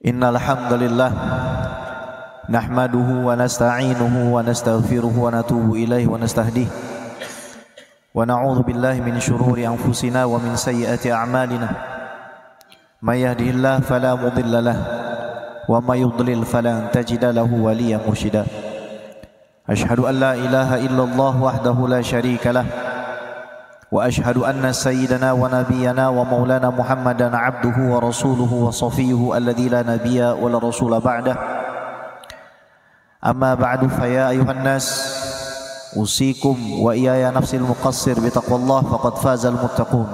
Innal hamdalillah nahmaduhu wa nasta'inuhu wa nastaghfiruhu wa natubu ilaihi wa nastahdihi wa na'udzu billahi min shururi anfusina wa min sayyiati a'malina may yahdihillahu fala mudilla lahu wa may yudlil falan tajida lahu waliyyan mursyida. Asyhadu an la ilaha illallah wahdahu la syarika lah wa asyhadu anna sayyidana wa nabiyyana wa maulana Muhammadan abduhu wa rasuluhu wa safiyuhu alladzi la nabiyya wa la rasula ba'dah. Amma ba'du fa ya ayuhan nas usikum wa iyaya nafsil muqassir bi taqwallah faqad fazal muttaqun.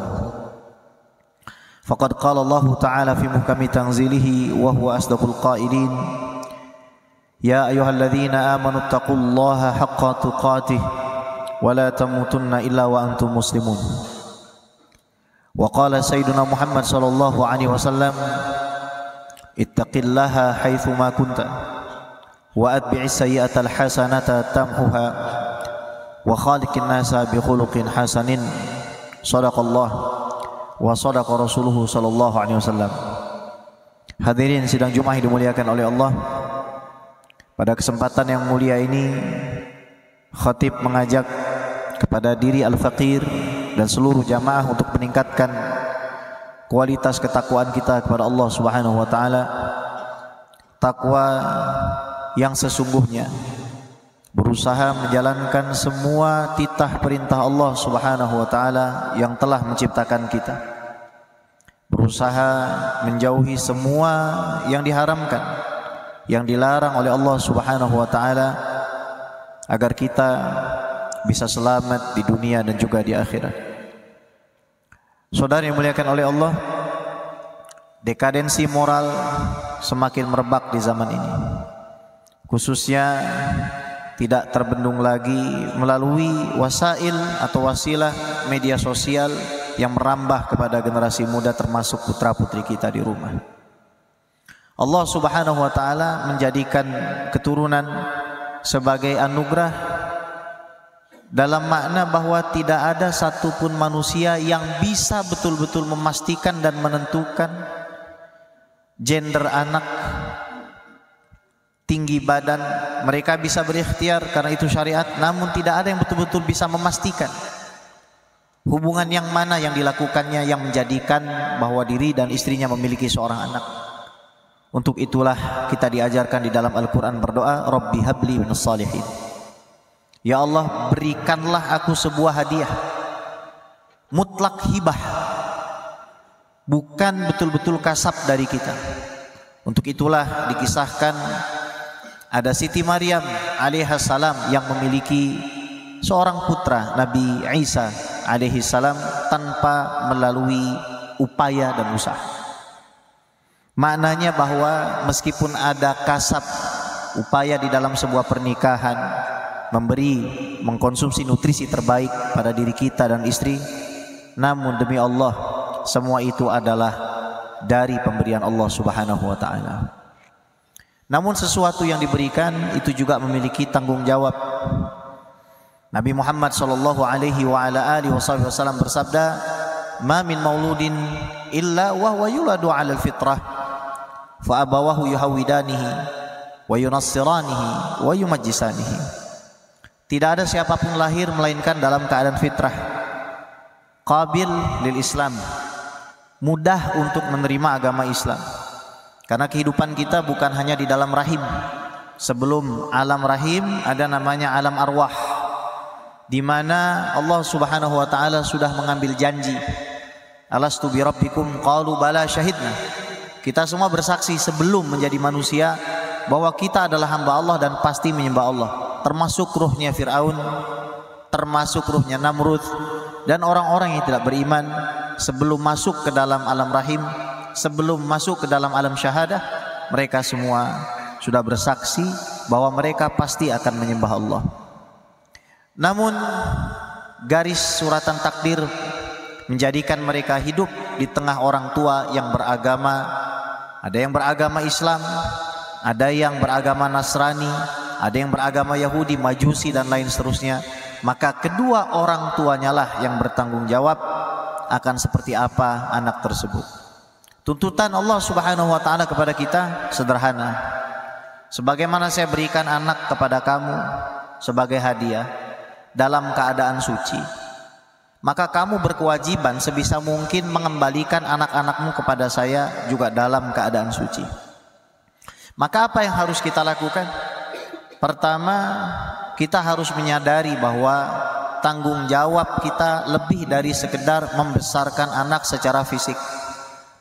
Faqad qala Allah ta'ala fi muhkami tanzilihi wa huwa asdaqul qailin. Ya ayyuhalladzina amanu taqullaha haqqa tuqatih wa la tamutunna illa wa antum muslimun. Wa qala sayyiduna Muhammad sallallahu alaihi wasallam ittaqillaha haitsu ma kunta wa atbi'is sayyi'atal hasanata tamhuha wa khaliqin nasa bi khuluqin hasanin. Shadaqallah wa shadaqa rasuluhu sallallahu alaihi wasallam. Hadirin sidang Jumat dimuliakan oleh Allah. Pada kesempatan yang mulia ini khatib mengajak kepada diri al-faqir dan seluruh jamaah untuk meningkatkan kualitas ketakwaan kita kepada Allah Subhanahu wa taala. Takwa yang sesungguhnya berusaha menjalankan semua titah perintah Allah Subhanahu wa taala yang telah menciptakan kita. Berusaha menjauhi semua yang diharamkan, yang dilarang oleh Allah Subhanahu wa taala, agar kita bisa selamat di dunia dan juga di akhirat. Saudara yang dimuliakan oleh Allah, dekadensi moral semakin merebak di zaman ini. Khususnya tidak terbendung lagi melalui wasail atau wasilah media sosial yang merambah kepada generasi muda termasuk putra-putri kita di rumah. Allah Subhanahu wa taala menjadikan keturunan sebagai anugerah dalam makna bahwa tidak ada satupun manusia yang bisa betul-betul memastikan dan menentukan gender anak, tinggi badan. Mereka bisa berikhtiar karena itu syariat, namun tidak ada yang betul-betul bisa memastikan hubungan yang mana yang dilakukannya yang menjadikan bahwa diri dan istrinya memiliki seorang anak. Untuk itulah kita diajarkan di dalam Al-Quran berdoa, Rabbi habli minas salihin. Ya Allah, berikanlah aku sebuah hadiah mutlak hibah, bukan betul-betul kasab dari kita. Untuk itulah dikisahkan ada Siti Maryam alaihissalam yang memiliki seorang putra, Nabi Isa alaihissalam, tanpa melalui upaya dan usaha. Maknanya bahwa meskipun ada kasab upaya di dalam sebuah pernikahan, mengkonsumsi nutrisi terbaik pada diri kita dan istri, namun demi Allah semua itu adalah dari pemberian Allah Subhanahu wa taala. Namun sesuatu yang diberikan itu juga memiliki tanggung jawab. Nabi Muhammad sallallahu alaihi wa ala alihi wasallam bersabda, "Ma min mauludin illa wa huwa yuladu 'alal fitrah, fa abawahu yuhawidanihi wa yunassiranihi wa yumajjisanihi." Tidak ada siapapun lahir melainkan dalam keadaan fitrah, qabil lil Islam, mudah untuk menerima agama Islam. Karena kehidupan kita bukan hanya di dalam rahim. Sebelum alam rahim ada namanya alam arwah, di mana Allah Subhanahu wa taala sudah mengambil janji. Alastu bi rabbikum qalu bala syahidna. Kita semua bersaksi sebelum menjadi manusia bahwa kita adalah hamba Allah dan pasti menyembah Allah. Termasuk ruhnya Fir'aun, termasuk ruhnya Namrud, dan orang-orang yang tidak beriman sebelum masuk ke dalam alam rahim, sebelum masuk ke dalam alam syahadah, mereka semua sudah bersaksi bahwa mereka pasti akan menyembah Allah. Namun garis suratan takdir menjadikan mereka hidup di tengah orang tua yang beragama. Ada yang beragama Islam, ada yang beragama Nasrani, ada yang beragama Yahudi, Majusi dan lain seterusnya. Maka kedua orang tuanya lah yang bertanggung jawab akan seperti apa anak tersebut. Tuntutan Allah Subhanahu wa taala kepada kita sederhana. Sebagaimana saya berikan anak kepada kamu sebagai hadiah dalam keadaan suci, maka kamu berkewajiban sebisa mungkin mengembalikan anak-anakmu kepada saya juga dalam keadaan suci. Maka apa yang harus kita lakukan? Pertama, kita harus menyadari bahwa tanggung jawab kita lebih dari sekedar membesarkan anak secara fisik.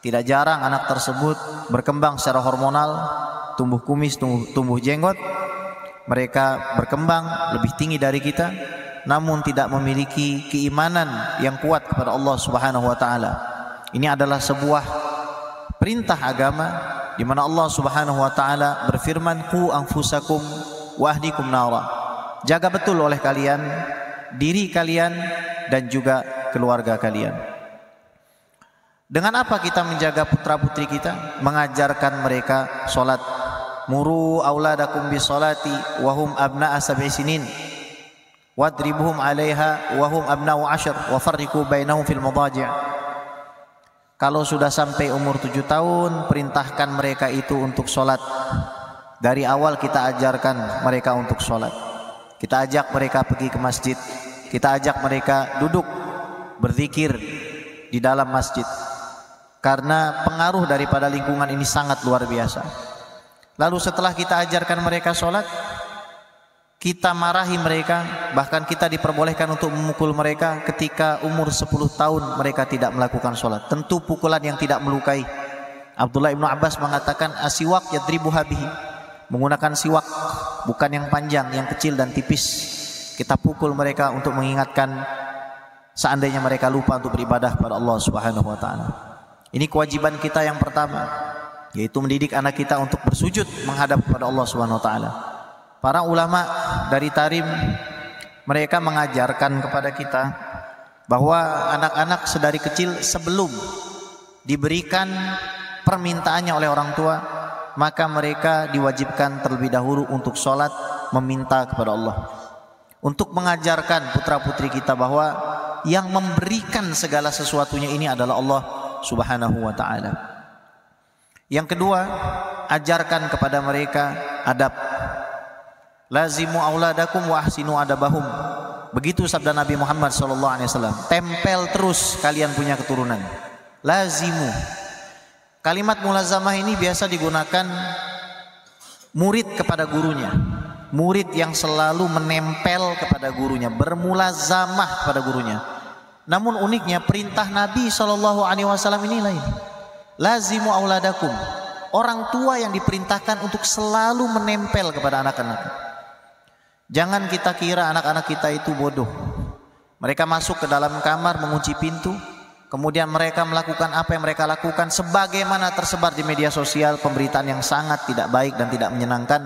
Tidak jarang anak tersebut berkembang secara hormonal, tumbuh kumis, tumbuh jenggot. Mereka berkembang lebih tinggi dari kita, namun tidak memiliki keimanan yang kuat kepada Allah Subhanahu wa taala. Ini adalah sebuah perintah agama di mana Allah Subhanahu wa taala berfirman, "Qu anfusakum wa ahlikum nara." Jaga betul oleh kalian diri kalian dan juga keluarga kalian. Dengan apa kita menjaga putra-putri kita? Mengajarkan mereka salat. Muru auladakum bisolati wa hum abna'a sab'i sinin. Wadribuhum 'alaiha wa hum abna'u 'ashr wa farriqu bainahum fil madaji'. Kalau sudah sampai umur 7 tahun, perintahkan mereka itu untuk salat. Dari awal kita ajarkan mereka untuk salat. Kita ajak mereka pergi ke masjid. Kita ajak mereka duduk berzikir di dalam masjid. Karena pengaruh daripada lingkungan ini sangat luar biasa. Lalu setelah kita ajarkan mereka sholat, kita marahi mereka, bahkan kita diperbolehkan untuk memukul mereka ketika umur 10 tahun mereka tidak melakukan sholat. Tentu pukulan yang tidak melukai. Abdullah ibnu Abbas mengatakan, asiwak yadribu habihi. Menggunakan siwak, bukan yang panjang, yang kecil dan tipis. Kita pukul mereka untuk mengingatkan seandainya mereka lupa untuk beribadah kepada Allah Subhanahu wa taala. Ini kewajiban kita yang pertama, yaitu mendidik anak kita untuk bersujud menghadap kepada Allah Subhanahu wa taala. Para ulama dari Tarim, mereka mengajarkan kepada kita bahwa anak-anak sedari kecil sebelum diberikan permintaannya oleh orang tua, maka mereka diwajibkan terlebih dahulu untuk sholat meminta kepada Allah. Untuk mengajarkan putra-putri kita bahwa yang memberikan segala sesuatunya ini adalah Allah Subhanahu wa ta'ala. Yang kedua, ajarkan kepada mereka adab. Lazimu auladakum wa ahsinu adabahum. Begitu sabda Nabi Muhammad SAW. Tempel terus kalian punya keturunan. Lazimu. Kalimat mulazamah ini biasa digunakan murid kepada gurunya. Murid yang selalu menempel kepada gurunya, bermulazamah kepada gurunya. Namun uniknya perintah Nabi SAW ini lain. Lazimu auladakum. Orang tua yang diperintahkan untuk selalu menempel kepada anak-anak. Jangan kita kira anak-anak kita itu bodoh. Mereka masuk ke dalam kamar, mengunci pintu, kemudian mereka melakukan apa yang mereka lakukan sebagaimana tersebar di media sosial, pemberitaan yang sangat tidak baik dan tidak menyenangkan.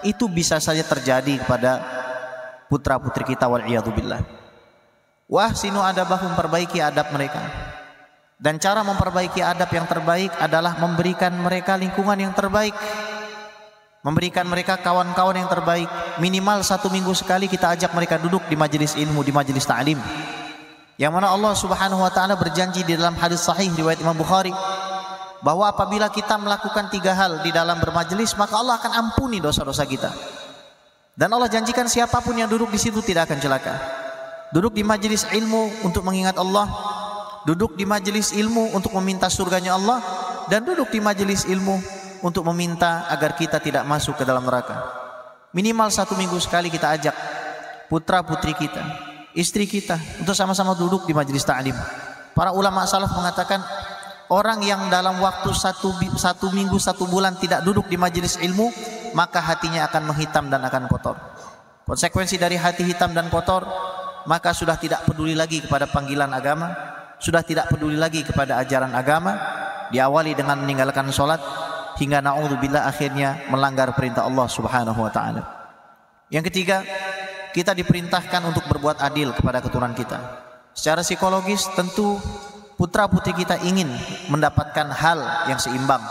Itu bisa saja terjadi kepada putra-putri kita, wal'iyadzubillah. Wah, sinu adabahum, perbaiki adab mereka. Dan cara memperbaiki adab yang terbaik adalah memberikan mereka lingkungan yang terbaik, memberikan mereka kawan-kawan yang terbaik. Minimal 1 minggu sekali kita ajak mereka duduk di majelis ilmu, di majelis ta'lim, yang mana Allah Subhanahu wa ta'ala berjanji di dalam hadis sahih riwayat Imam Bukhari bahwa apabila kita melakukan 3 hal di dalam bermajelis, maka Allah akan ampuni dosa-dosa kita. Dan Allah janjikan siapapun yang duduk di situ tidak akan celaka. Duduk di majelis ilmu untuk mengingat Allah, duduk di majelis ilmu untuk meminta surganya Allah, dan duduk di majelis ilmu untuk meminta agar kita tidak masuk ke dalam neraka. Minimal 1 minggu sekali kita ajak putra putri kita, istri kita untuk sama-sama duduk di majelis ta'lim. Para ulama salaf mengatakan orang yang dalam waktu 1 minggu 1 bulan tidak duduk di majelis ilmu, maka hatinya akan menghitam dan akan kotor. Konsekuensi dari hati hitam dan kotor, maka sudah tidak peduli lagi kepada panggilan agama, sudah tidak peduli lagi kepada ajaran agama, diawali dengan meninggalkan sholat, hingga na'udzubillah akhirnya melanggar perintah Allah Subhanahu wa ta'ala. Yang ketiga, kita diperintahkan untuk berbuat adil kepada keturunan kita. Secara psikologis tentu putra putri kita ingin mendapatkan hal yang seimbang.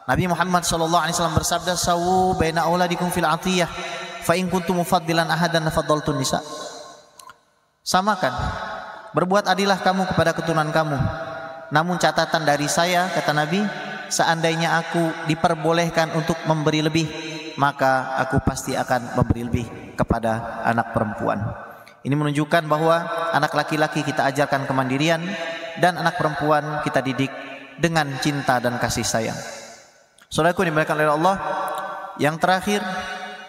Nabi Muhammad SAW bersabda, sawu baina auladikum fil atiyah, fa in kuntum mufaddilan ahadan faddaltun nisa. Samakan, berbuat adillah kamu kepada keturunan kamu. Namun catatan dari saya, kata Nabi, seandainya aku diperbolehkan untuk memberi lebih, maka aku pasti akan memberi lebih kepada anak perempuan. Ini menunjukkan bahwa anak laki-laki kita ajarkan kemandirian, dan anak perempuan kita didik dengan cinta dan kasih sayang. Saudaraku dimuliakan oleh Allah, yang terakhir,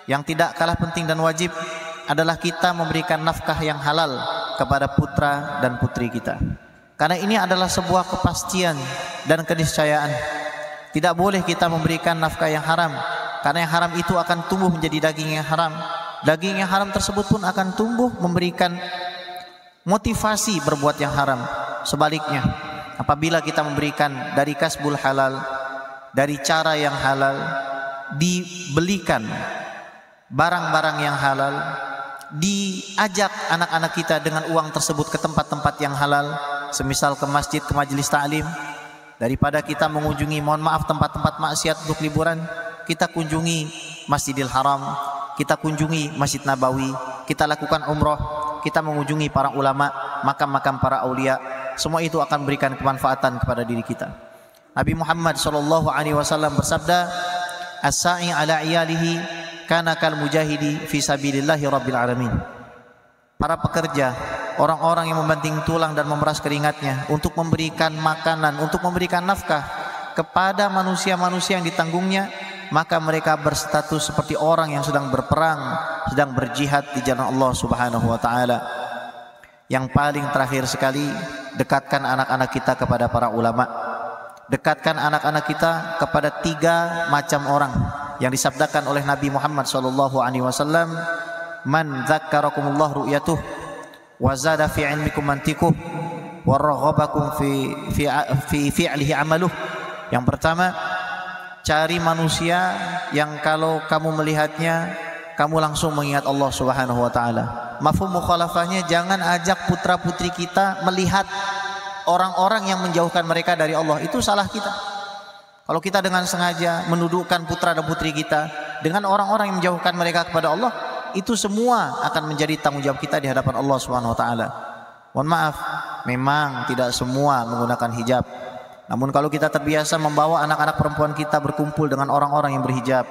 yang tidak kalah penting dan wajib adalah kita memberikan nafkah yang halal kepada putra dan putri kita. Karena ini adalah sebuah kepastian dan keniscayaan. Tidak boleh kita memberikan nafkah yang haram, karena yang haram itu akan tumbuh menjadi daging yang haram. Daging yang haram tersebut pun akan tumbuh memberikan motivasi berbuat yang haram. Sebaliknya, apabila kita memberikan dari kasbul halal, dari cara yang halal, dibelikan barang-barang yang halal, diajak anak-anak kita dengan uang tersebut ke tempat-tempat yang halal, semisal ke masjid, ke majelis ta'lim. Daripada kita mengunjungi, mohon maaf, tempat-tempat maksiat untuk liburan, kita kunjungi Masjidil Haram, kita kunjungi Masjid Nabawi, kita lakukan umroh, kita mengunjungi para ulama, makam-makam para aulia. Semua itu akan memberikan kemanfaatan kepada diri kita. Nabi Muhammad SAW bersabda, as-sa'i ala iyalihi kana kal mujahidi fi sabilillahi rabbil alamin. Para pekerja, orang-orang yang membanting tulang dan memeras keringatnya untuk memberikan makanan, untuk memberikan nafkah kepada manusia-manusia yang ditanggungnya, maka mereka berstatus seperti orang yang sedang berperang, sedang berjihad di jalan Allah Subhanahu wa taala. Yang paling terakhir sekali, dekatkan anak-anak kita kepada para ulama. Dekatkan anak-anak kita kepada 3 macam orang yang disabdakan oleh Nabi Muhammad SAW, man dzakkarakumullah ru'yatuh wa zada fi ilmikum mantikuh wa raghabakum fi fi'lihi amaluh. Yang pertama, cari manusia yang kalau kamu melihatnya kamu langsung mengingat Allah Subhanahu wa taala. Mafhum mukhalafahnya, jangan ajak putra-putri kita melihat orang-orang yang menjauhkan mereka dari Allah. Itu salah kita. Kalau kita dengan sengaja menundukkan putra dan putri kita dengan orang-orang yang menjauhkan mereka kepada Allah, itu semua akan menjadi tanggung jawab kita di hadapan Allah Subhanahu wa taala. Mohon maaf, memang tidak semua menggunakan hijab. Namun kalau kita terbiasa membawa anak-anak perempuan kita berkumpul dengan orang-orang yang berhijab,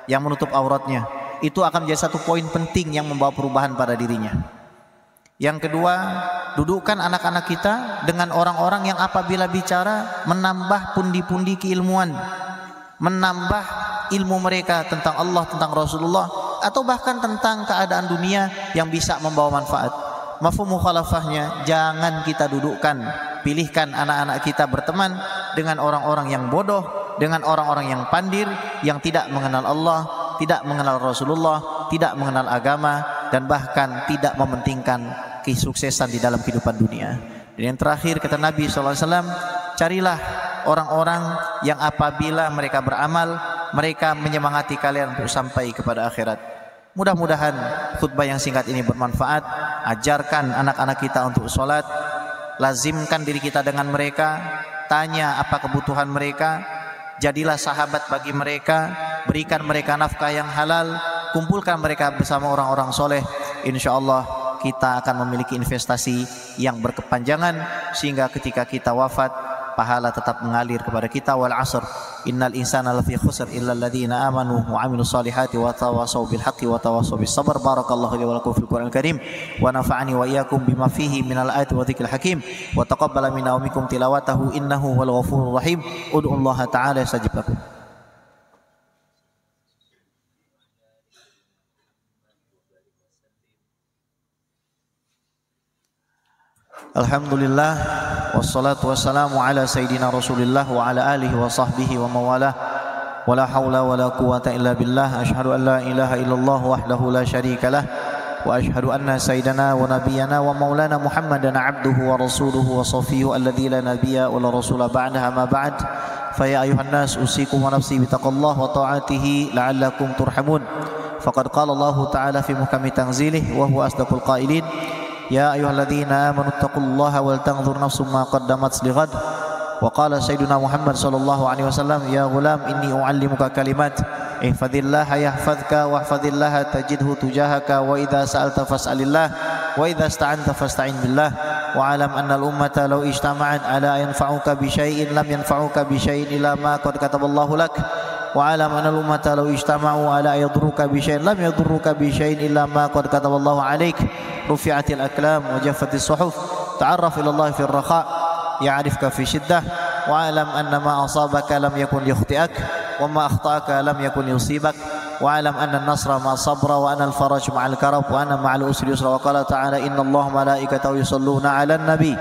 yang menutup auratnya, itu akan menjadi satu poin penting yang membawa perubahan pada dirinya. Yang kedua, dudukkan anak-anak kita dengan orang-orang yang apabila bicara menambah pundi-pundi keilmuan, menambah ilmu mereka tentang Allah, tentang Rasulullah, atau bahkan tentang keadaan dunia yang bisa membawa manfaat. Mafhum mukhalafahnya, jangan kita dudukkan, pilihkan anak-anak kita berteman dengan orang-orang yang bodoh, dengan orang-orang yang pandir, yang tidak mengenal Allah, tidak mengenal Rasulullah, tidak mengenal agama, dan bahkan tidak mementingkan kesuksesan di dalam kehidupan dunia. Dan yang terakhir, kata Nabi SAW, carilah orang-orang yang apabila mereka beramal, mereka menyemangati kalian untuk sampai kepada akhirat. Mudah-mudahan khutbah yang singkat ini bermanfaat. Ajarkan anak-anak kita untuk sholat, lazimkan diri kita dengan mereka, tanya apa kebutuhan mereka, jadilah sahabat bagi mereka, berikan mereka nafkah yang halal, kumpulkan mereka bersama orang-orang soleh. InsyaAllah kita akan memiliki investasi yang berkepanjangan, sehingga ketika kita wafat, pahala tetap mengalir kepada kita. Wal asr, innal insana lafi khusr illa alladhina amanu wa amilus solihati wa tawasaw bil haqqi wa tawasaw bis sabr. Barakallahu li wa lakum fil Qur'anil Karim wa nafa'ani wa iyyakum bima fihi minal ayati wa dzikril hakim wa taqabbala minna wa minkum tilawatahu innahu wal ghafurur rahim. Ud'ullaha ta'ala yastajib lakum. Alhamdulillah, wassalatu wassalamu ala sayyidina Rasulillah wa ala alihi wa sahbihi wa mawalah. Wa la hawla wa la quwata illa billah. Ashhadu an la ilaha illallah wahdahu la syarika lah, wa ashhadu anna sayyidana wa nabiyyana wa maulana Muhammadan abduhu wa rasuluhu wa safiyuhu alladzi la nabiyya wa la rasula ba'daha ma ba'd. Fa ya ayuhan nas, usikum wa nafsi bitaqallah wa ta'atihi la'allakum turhamun. Faqad qala Allah ta'ala fi muhkami tanzilih wa huwa asdaqul qailin. Ya ayyuhalladzina amanu taqullaha wal tanzur nafsum ma qaddamat lighad. Wa qala sayyiduna Muhammad sallallahu alaihi wasallam, ya ghulam inni uallimuka kalimat ihfazillaha yahfazka wahfazillaha tajidhu tujahaka wa idza sa'alta fas'alillah wa idza ista'anta fasta'in billah. wa'alam annal ummata law ijtama'at ala yanfa'uka bi syai'in lam yanfa'uka bi syai'in illa ma qad kataballahu lak wa'alam annal ummata law ijtama'u ala yadurruka bi syai'in lam yadurruka bi syai'in illa ma qad kataballahu alaik rufi'atil aklam wa jaffatis suhuf ta'arraf ila Allah fi ar-rakha' ya'rifka fi shiddah wa'alam anna ma asabaka lam yakun liyukhti'ak wa ma akhta'aka lam yakun yusibak wa'alam anna an-nasra ma sabra wa anna al-faraj ma'al karab wa anna ma'al usri yusra wa qala ta'ala inna Allah malaikatahu yusalluna 'alan nabi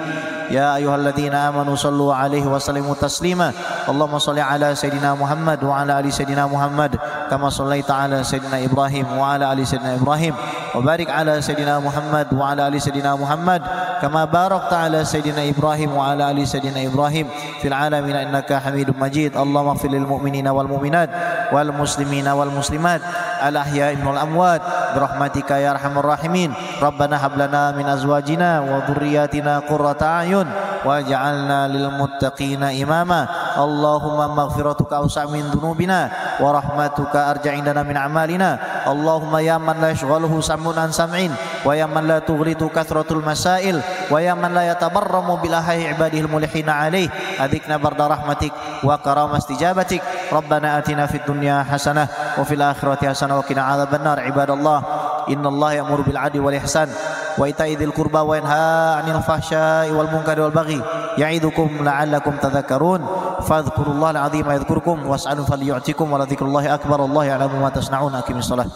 ya ayyuhalladzina amanu sallu 'alaihi wa sallimu taslima Allahumma shalli 'ala sayidina Muhammad wa 'ala ali sayidina Muhammad kama shallaita 'ala sayidina Ibrahim wa 'ala ali sayidina Ibrahim wa barik 'ala sayidina Muhammad wa 'ala ali sayidina Muhammad kama barakta 'ala sayidina Ibrahim wa 'ala ali sayidina Ibrahim fil 'alamin innaka Hamidum Majid Allahumma ighfir lil mu'minina wal mu'minat wal muslimina wal muslimat al ahya'i wal amwat birahmatika ya arhamar rahimin Rabbana hab lana min azwajina wa dhurriyyatina qurrata a'yun waj'alna lil muttaqina imama Allahumma maghfiratuka awsa' min dhunubina wa rahmatuka arja' indana min a'malina Allahumma ya man la yashghaluhu sam'un an sam'in wa ya man la tughritu kathratul masail wa ya man la yatabarramu bil ahyi ibadihil mulihina alaih adikna barda rahmatik wa karama istijabatik Rabbana atina fid dunya hasanah wa fil akhirati hasanah wa qina adzabannar ibadallah innallaha ya'muru bil 'adli wal ihsan wa ita'i dzil qurba wa yanha 'anil fahsya'i wal munkari wal baghi ya'idukum la'allakum tadhakkarun fadhkurullaha al-'azima yadhkurkum was'alu falyu'tikum wa la dzikrullahi akbar wallahu ya'lamu ma tasna'un aqimis shalah